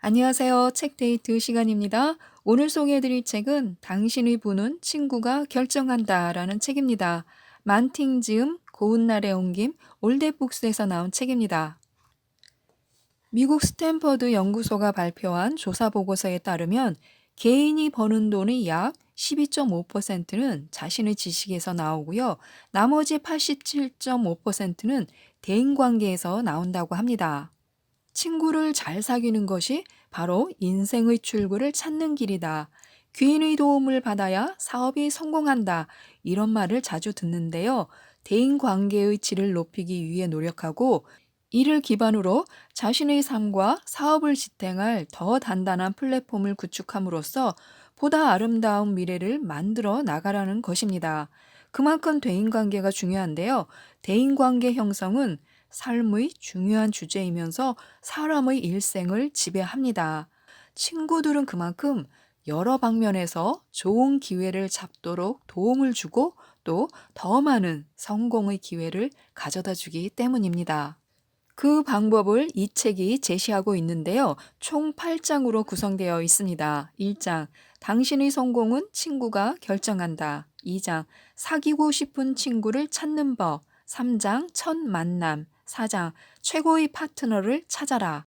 안녕하세요. 책데이트 시간입니다. 오늘 소개해드릴 책은 당신의 부는 친구가 결정한다라는 책입니다. 만팅 지음, 고운 날의 옮김, 올댓북스에서 나온 책입니다. 미국 스탠퍼드 연구소가 발표한 조사 보고서에 따르면 개인이 버는 돈의 약 12.5%는 자신의 지식에서 나오고요. 나머지 87.5%는 대인관계에서 나온다고 합니다. 친구를 잘 사귀는 것이 바로 인생의 출구를 찾는 길이다. 귀인의 도움을 받아야 사업이 성공한다. 이런 말을 자주 듣는데요. 대인 관계의 질을 높이기 위해 노력하고 이를 기반으로 자신의 삶과 사업을 지탱할 더 단단한 플랫폼을 구축함으로써 보다 아름다운 미래를 만들어 나가라는 것입니다. 그만큼 대인관계가 중요한데요. 대인관계 형성은 삶의 중요한 주제이면서 사람의 일생을 지배합니다. 친구들은 그만큼 여러 방면에서 좋은 기회를 잡도록 도움을 주고 또 더 많은 성공의 기회를 가져다 주기 때문입니다. 그 방법을 이 책이 제시하고 있는데요. 총 8장으로 구성되어 있습니다. 1장, 당신의 성공은 친구가 결정한다. 2장, 사귀고 싶은 친구를 찾는 법. 3장, 첫 만남. 4장, 최고의 파트너를 찾아라.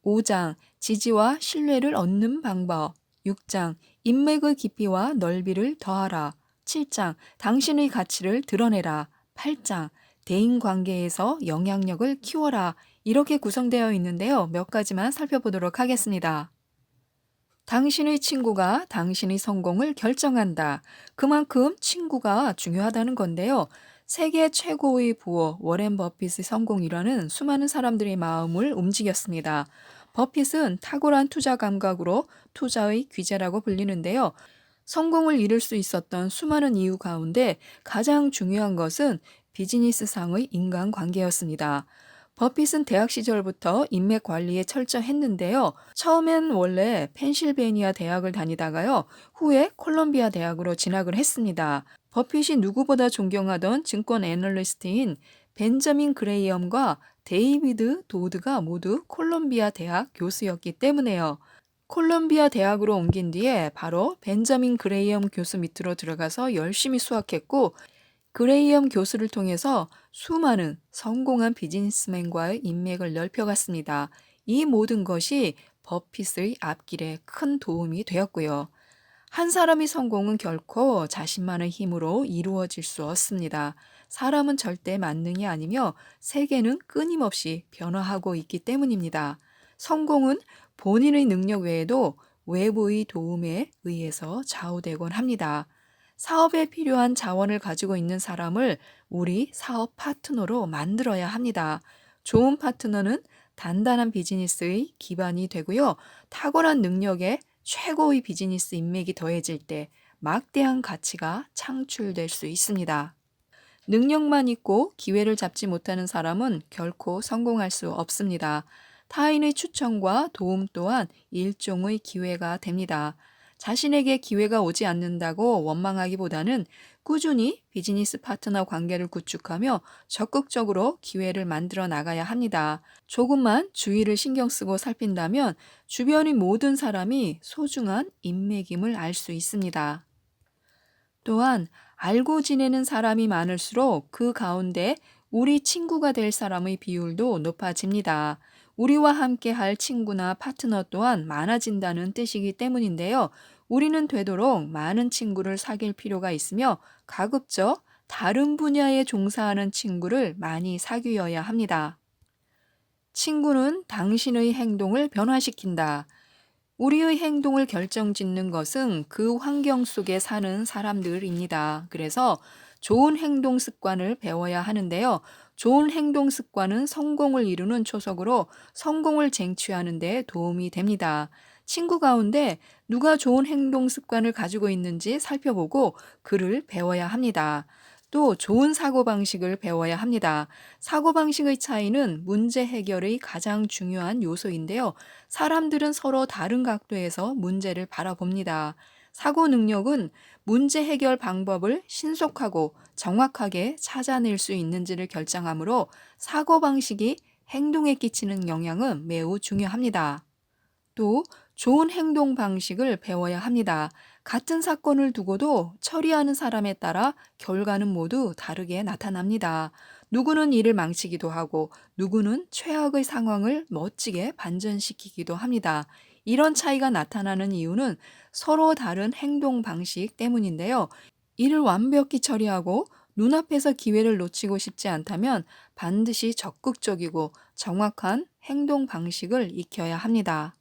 5장, 지지와 신뢰를 얻는 방법. 6장, 인맥의 깊이와 넓이를 더하라. 7장, 당신의 가치를 드러내라. 8장, 대인관계에서 영향력을 키워라. 이렇게 구성되어 있는데요. 몇 가지만 살펴보도록 하겠습니다. 당신의 친구가 당신의 성공을 결정한다. 그만큼 친구가 중요하다는 건데요. 세계 최고의 부호 워렌 버핏의 성공이라는 수많은 사람들의 마음을 움직였습니다. 버핏은 탁월한 투자 감각으로 투자의 귀재라고 불리는데요. 성공을 이룰 수 있었던 수많은 이유 가운데 가장 중요한 것은 비즈니스상의 인간관계였습니다. 버핏은 대학 시절부터 인맥 관리에 철저했는데요. 처음엔 원래 펜실베이니아 대학을 다니다가요. 후에 콜롬비아 대학으로 진학을 했습니다. 버핏이 누구보다 존경하던 증권 애널리스트인 벤저민 그레이엄과 데이비드 도드가 모두 콜롬비아 대학 교수였기 때문에요. 콜롬비아 대학으로 옮긴 뒤에 바로 벤저민 그레이엄 교수 밑으로 들어가서 열심히 수학했고 그레이엄 교수를 통해서 수많은 성공한 비즈니스맨과의 인맥을 넓혀갔습니다. 이 모든 것이 버핏의 앞길에 큰 도움이 되었고요. 한 사람의 성공은 결코 자신만의 힘으로 이루어질 수 없습니다. 사람은 절대 만능이 아니며 세계는 끊임없이 변화하고 있기 때문입니다. 성공은 본인의 능력 외에도 외부의 도움에 의해서 좌우되곤 합니다. 사업에 필요한 자원을 가지고 있는 사람을 우리 사업 파트너로 만들어야 합니다. 좋은 파트너는 단단한 비즈니스의 기반이 되고요. 탁월한 능력에 최고의 비즈니스 인맥이 더해질 때 막대한 가치가 창출될 수 있습니다. 능력만 있고 기회를 잡지 못하는 사람은 결코 성공할 수 없습니다. 타인의 추천과 도움 또한 일종의 기회가 됩니다. 자신에게 기회가 오지 않는다고 원망하기보다는 꾸준히 비즈니스 파트너 관계를 구축하며 적극적으로 기회를 만들어 나가야 합니다. 조금만 주의를 신경 쓰고 살핀다면 주변의 모든 사람이 소중한 인맥임을 알 수 있습니다. 또한 알고 지내는 사람이 많을수록 그 가운데 우리 친구가 될 사람의 비율도 높아집니다. 우리와 함께 할 친구나 파트너 또한 많아진다는 뜻이기 때문인데요. 우리는 되도록 많은 친구를 사귈 필요가 있으며 가급적 다른 분야에 종사하는 친구를 많이 사귀어야 합니다. 친구는 당신의 행동을 변화시킨다. 우리의 행동을 결정짓는 것은 그 환경 속에 사는 사람들입니다. 그래서 좋은 행동 습관을 배워야 하는데요. 좋은 행동 습관은 성공을 이루는 초석으로 성공을 쟁취하는 데 도움이 됩니다. 친구 가운데 누가 좋은 행동 습관을 가지고 있는지 살펴보고 그를 배워야 합니다. 또 좋은 사고방식을 배워야 합니다. 사고방식의 차이는 문제 해결의 가장 중요한 요소인데요. 사람들은 서로 다른 각도에서 문제를 바라봅니다. 사고 능력은 문제 해결 방법을 신속하고 정확하게 찾아낼 수 있는지를 결정하므로 사고방식이 행동에 끼치는 영향은 매우 중요합니다. 또 좋은 행동 방식을 배워야 합니다. 같은 사건을 두고도 처리하는 사람에 따라 결과는 모두 다르게 나타납니다. 누구는 일을 망치기도 하고 누구는 최악의 상황을 멋지게 반전시키기도 합니다. 이런 차이가 나타나는 이유는 서로 다른 행동 방식 때문인데요. 일을 완벽히 처리하고 눈앞에서 기회를 놓치고 싶지 않다면 반드시 적극적이고 정확한 행동 방식을 익혀야 합니다.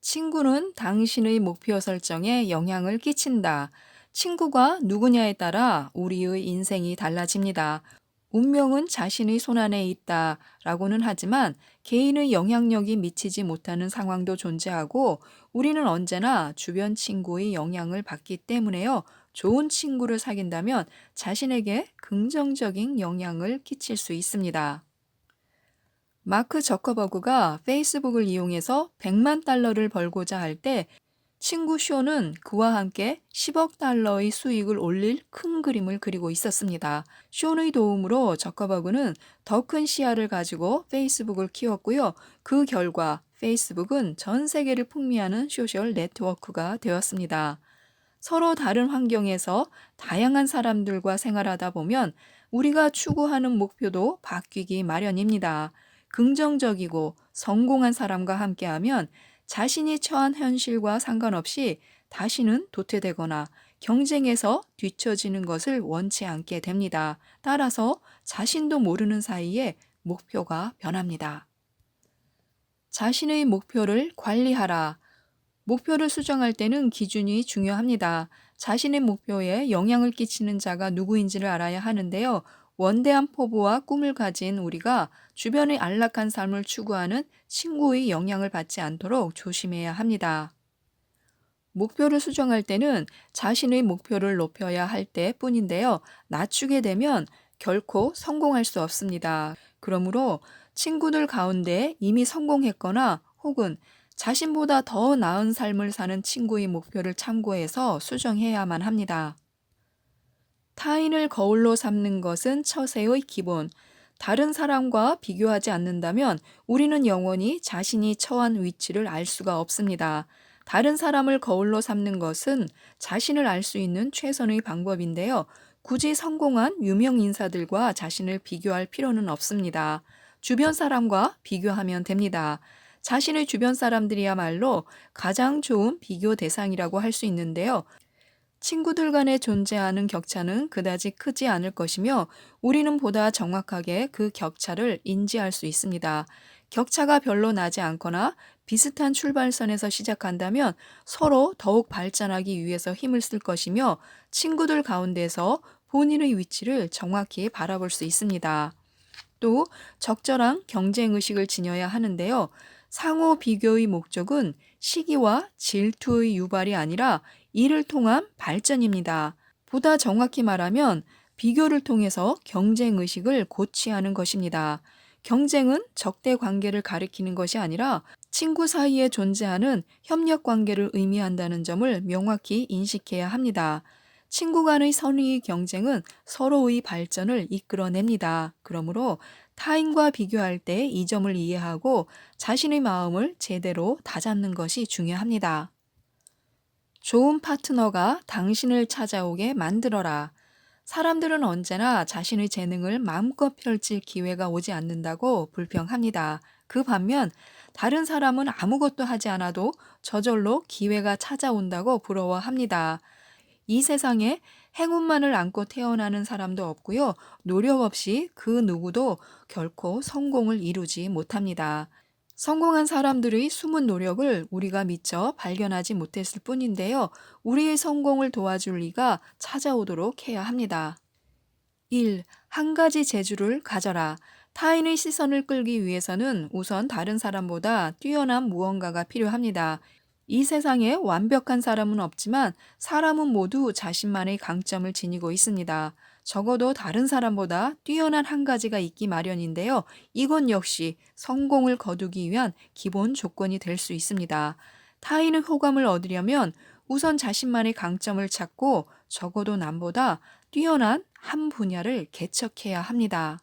친구는 당신의 목표 설정에 영향을 끼친다. 친구가 누구냐에 따라 우리의 인생이 달라집니다. 운명은 자신의 손안에 있다 라고는 하지만 개인의 영향력이 미치지 못하는 상황도 존재하고 우리는 언제나 주변 친구의 영향을 받기 때문에요. 좋은 친구를 사귄다면 자신에게 긍정적인 영향을 끼칠 수 있습니다. 마크 저커버그가 페이스북을 이용해서 100만 달러를 벌고자 할 때 친구 쇼는 그와 함께 10억 달러의 수익을 올릴 큰 그림을 그리고 있었습니다. 쇼의 도움으로 저커버그는 더 큰 시야를 가지고 페이스북을 키웠고요. 그 결과 페이스북은 전 세계를 풍미하는 소셜 네트워크가 되었습니다. 서로 다른 환경에서 다양한 사람들과 생활하다 보면 우리가 추구하는 목표도 바뀌기 마련입니다. 긍정적이고 성공한 사람과 함께하면 자신이 처한 현실과 상관없이 다시는 도태되거나 경쟁에서 뒤처지는 것을 원치 않게 됩니다. 따라서 자신도 모르는 사이에 목표가 변합니다. 자신의 목표를 관리하라. 목표를 수정할 때는 기준이 중요합니다. 자신의 목표에 영향을 끼치는 자가 누구인지를 알아야 하는데요. 원대한 포부와 꿈을 가진 우리가 주변의 안락한 삶을 추구하는 친구의 영향을 받지 않도록 조심해야 합니다. 목표를 수정할 때는 자신의 목표를 높여야 할 때뿐인데요. 낮추게 되면 결코 성공할 수 없습니다. 그러므로 친구들 가운데 이미 성공했거나 혹은 자신보다 더 나은 삶을 사는 친구의 목표를 참고해서 수정해야만 합니다. 타인을 거울로 삼는 것은 처세의 기본. 다른 사람과 비교하지 않는다면 우리는 영원히 자신이 처한 위치를 알 수가 없습니다. 다른 사람을 거울로 삼는 것은 자신을 알 수 있는 최선의 방법인데요. 굳이 성공한 유명 인사들과 자신을 비교할 필요는 없습니다. 주변 사람과 비교하면 됩니다. 자신의 주변 사람들이야말로 가장 좋은 비교 대상이라고 할 수 있는데요. 친구들 간에 존재하는 격차는 그다지 크지 않을 것이며 우리는 보다 정확하게 그 격차를 인지할 수 있습니다. 격차가 별로 나지 않거나 비슷한 출발선에서 시작한다면 서로 더욱 발전하기 위해서 힘을 쓸 것이며 친구들 가운데서 본인의 위치를 정확히 바라볼 수 있습니다. 또 적절한 경쟁의식을 지녀야 하는데요. 상호 비교의 목적은 시기와 질투의 유발이 아니라 이를 통한 발전입니다. 보다 정확히 말하면 비교를 통해서 경쟁의식을 고취하는 것입니다. 경쟁은 적대 관계를 가리키는 것이 아니라 친구 사이에 존재하는 협력 관계를 의미한다는 점을 명확히 인식해야 합니다. 친구 간의 선의의 경쟁은 서로의 발전을 이끌어냅니다. 그러므로 타인과 비교할 때 이 점을 이해하고 자신의 마음을 제대로 다잡는 것이 중요합니다. 좋은 파트너가 당신을 찾아오게 만들어라. 사람들은 언제나 자신의 재능을 마음껏 펼칠 기회가 오지 않는다고 불평합니다. 그 반면 다른 사람은 아무것도 하지 않아도 저절로 기회가 찾아온다고 부러워합니다. 이 세상에 행운만을 안고 태어나는 사람도 없고요. 노력 없이 그 누구도 결코 성공을 이루지 못합니다. 성공한 사람들의 숨은 노력을 우리가 미처 발견하지 못했을 뿐인데요. 우리의 성공을 도와줄 이가 찾아오도록 해야 합니다. 1. 한 가지 재주를 가져라. 타인의 시선을 끌기 위해서는 우선 다른 사람보다 뛰어난 무언가가 필요합니다. 이 세상에 완벽한 사람은 없지만 사람은 모두 자신만의 강점을 지니고 있습니다. 적어도 다른 사람보다 뛰어난 한 가지가 있기 마련인데요. 이건 역시 성공을 거두기 위한 기본 조건이 될 수 있습니다. 타인의 호감을 얻으려면 우선 자신만의 강점을 찾고 적어도 남보다 뛰어난 한 분야를 개척해야 합니다.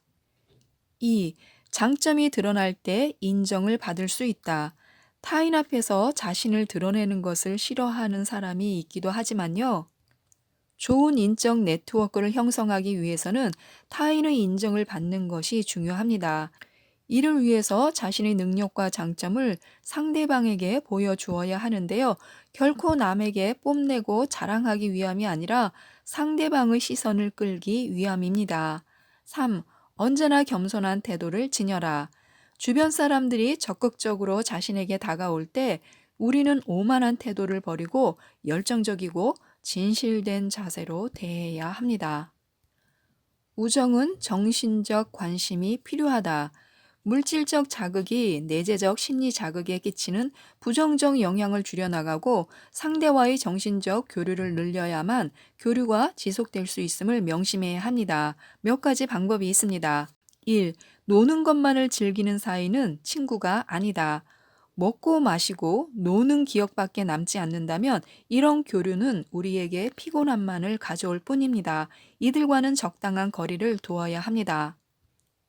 2. 장점이 드러날 때 인정을 받을 수 있다. 타인 앞에서 자신을 드러내는 것을 싫어하는 사람이 있기도 하지만요. 좋은 인적 네트워크를 형성하기 위해서는 타인의 인정을 받는 것이 중요합니다. 이를 위해서 자신의 능력과 장점을 상대방에게 보여주어야 하는데요. 결코 남에게 뽐내고 자랑하기 위함이 아니라 상대방의 시선을 끌기 위함입니다. 3. 언제나 겸손한 태도를 지녀라. 주변 사람들이 적극적으로 자신에게 다가올 때 우리는 오만한 태도를 버리고 열정적이고 진실된 자세로 대해야 합니다. 우정은 정신적 관심이 필요하다. 물질적 자극이 내재적 심리 자극에 끼치는 부정적 영향을 줄여나가고 상대와의 정신적 교류를 늘려야만 교류가 지속될 수 있음을 명심해야 합니다. 몇 가지 방법이 있습니다. 1. 노는 것만을 즐기는 사이는 친구가 아니다. 먹고 마시고 노는 기억밖에 남지 않는다면 이런 교류는 우리에게 피곤함만을 가져올 뿐입니다. 이들과는 적당한 거리를 두어야 합니다.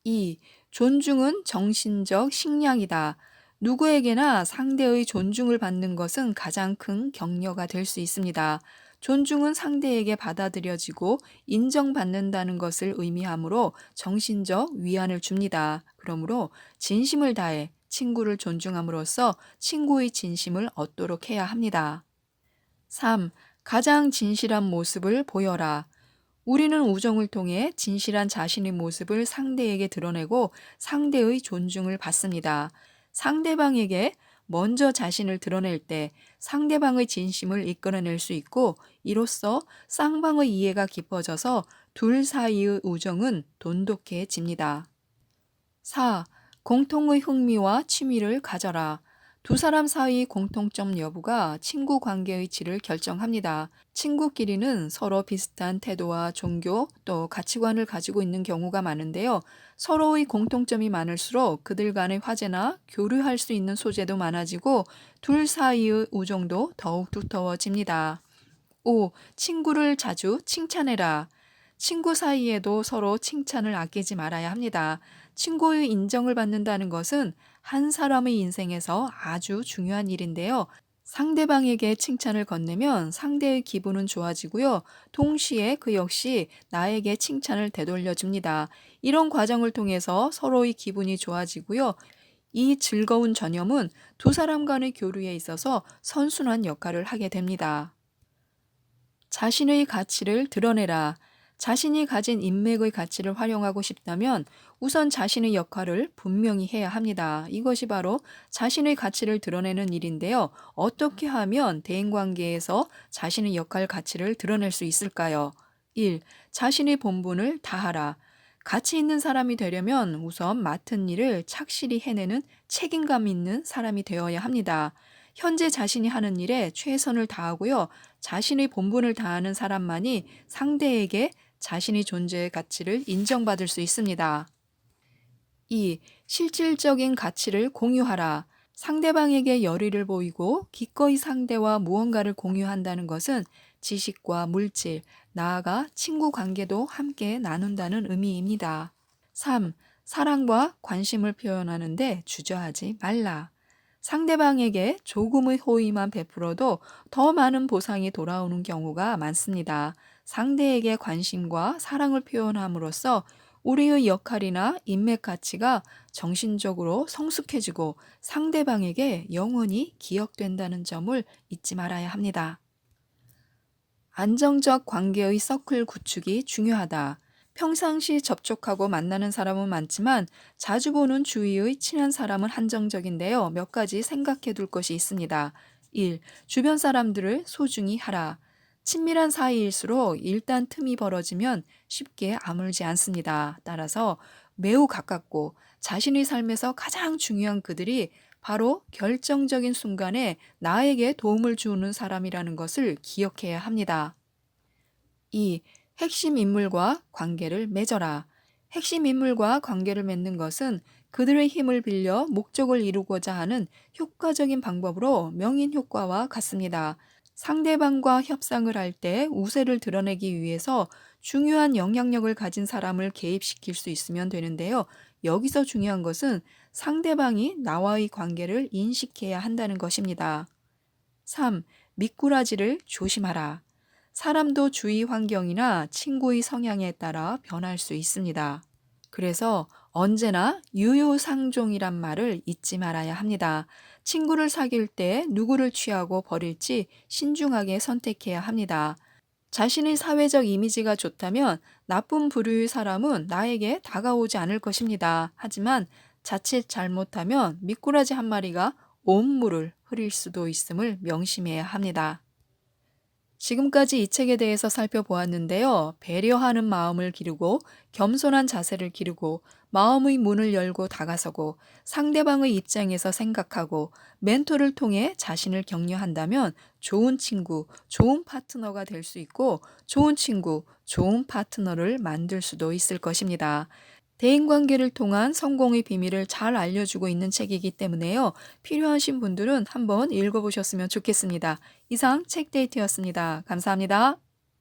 2. 존중은 정신적 식량이다. 누구에게나 상대의 존중을 받는 것은 가장 큰 격려가 될 수 있습니다. 존중은 상대에게 받아들여지고 인정받는다는 것을 의미하므로 정신적 위안을 줍니다. 그러므로 진심을 다해 친구를 존중함으로써 친구의 진심을 얻도록 해야 합니다. 3. 가장 진실한 모습을 보여라. 우리는 우정을 통해 진실한 자신의 모습을 상대에게 드러내고 상대의 존중을 받습니다. 상대방에게 먼저 자신을 드러낼 때 상대방의 진심을 이끌어낼 수 있고 이로써 쌍방의 이해가 깊어져서 둘 사이의 우정은 돈독해집니다. 4. 공통의 흥미와 취미를 가져라. 두 사람 사이 공통점 여부가 친구 관계의 질을 결정합니다. 친구끼리는 서로 비슷한 태도와 종교 또 가치관을 가지고 있는 경우가 많은데요. 서로의 공통점이 많을수록 그들 간의 화제나 교류할 수 있는 소재도 많아지고 둘 사이의 우정도 더욱 두터워집니다. 5. 친구를 자주 칭찬해라. 친구 사이에도 서로 칭찬을 아끼지 말아야 합니다. 친구의 인정을 받는다는 것은 한 사람의 인생에서 아주 중요한 일인데요. 상대방에게 칭찬을 건네면 상대의 기분은 좋아지고요. 동시에 그 역시 나에게 칭찬을 되돌려 줍니다. 이런 과정을 통해서 서로의 기분이 좋아지고요. 이 즐거운 전염은 두 사람 간의 교류에 있어서 선순환 역할을 하게 됩니다. 자신의 가치를 드러내라. 자신이 가진 인맥의 가치를 활용하고 싶다면 우선 자신의 역할을 분명히 해야 합니다. 이것이 바로 자신의 가치를 드러내는 일인데요. 어떻게 하면 대인관계에서 자신의 역할 가치를 드러낼 수 있을까요? 1. 자신의 본분을 다하라. 가치 있는 사람이 되려면 우선 맡은 일을 착실히 해내는 책임감 있는 사람이 되어야 합니다. 현재 자신이 하는 일에 최선을 다하고요. 자신의 본분을 다하는 사람만이 상대에게 자신의 존재의 가치를 인정받을 수 있습니다. 2. 실질적인 가치를 공유하라. 상대방에게 열의를 보이고 기꺼이 상대와 무언가를 공유한다는 것은 지식과 물질, 나아가 친구 관계도 함께 나눈다는 의미입니다. 3. 사랑과 관심을 표현하는데 주저하지 말라. 상대방에게 조금의 호의만 베풀어도 더 많은 보상이 돌아오는 경우가 많습니다. 상대에게 관심과 사랑을 표현함으로써 우리의 역할이나 인맥 가치가 정신적으로 성숙해지고 상대방에게 영원히 기억된다는 점을 잊지 말아야 합니다. 안정적 관계의 서클 구축이 중요하다. 평상시 접촉하고 만나는 사람은 많지만 자주 보는 주위의 친한 사람은 한정적인데요. 몇 가지 생각해 둘 것이 있습니다. 1. 주변 사람들을 소중히 하라. 친밀한 사이일수록 일단 틈이 벌어지면 쉽게 아물지 않습니다. 따라서 매우 가깝고 자신의 삶에서 가장 중요한 그들이 바로 결정적인 순간에 나에게 도움을 주는 사람이라는 것을 기억해야 합니다. 2. 핵심 인물과 관계를 맺어라. 핵심 인물과 관계를 맺는 것은 그들의 힘을 빌려 목적을 이루고자 하는 효과적인 방법으로 명인 효과와 같습니다. 상대방과 협상을 할 때 우세를 드러내기 위해서 중요한 영향력을 가진 사람을 개입시킬 수 있으면 되는데요. 여기서 중요한 것은 상대방이 나와의 관계를 인식해야 한다는 것입니다. 3. 미꾸라지를 조심하라. 사람도 주위 환경이나 친구의 성향에 따라 변할 수 있습니다. 그래서 언제나 유유상종이란 말을 잊지 말아야 합니다. 친구를 사귈 때 누구를 취하고 버릴지 신중하게 선택해야 합니다. 자신의 사회적 이미지가 좋다면 나쁜 부류의 사람은 나에게 다가오지 않을 것입니다. 하지만 자칫 잘못하면 미꾸라지 한 마리가 온 물을 흐릴 수도 있음을 명심해야 합니다. 지금까지 이 책에 대해서 살펴보았는데요. 배려하는 마음을 기르고 겸손한 자세를 기르고 마음의 문을 열고 다가서고 상대방의 입장에서 생각하고 멘토를 통해 자신을 격려한다면 좋은 친구, 좋은 파트너가 될 수 있고 좋은 친구, 좋은 파트너를 만들 수도 있을 것입니다. 대인관계를 통한 성공의 비밀을 잘 알려주고 있는 책이기 때문에요. 필요하신 분들은 한번 읽어보셨으면 좋겠습니다. 이상 책데이트였습니다. 감사합니다.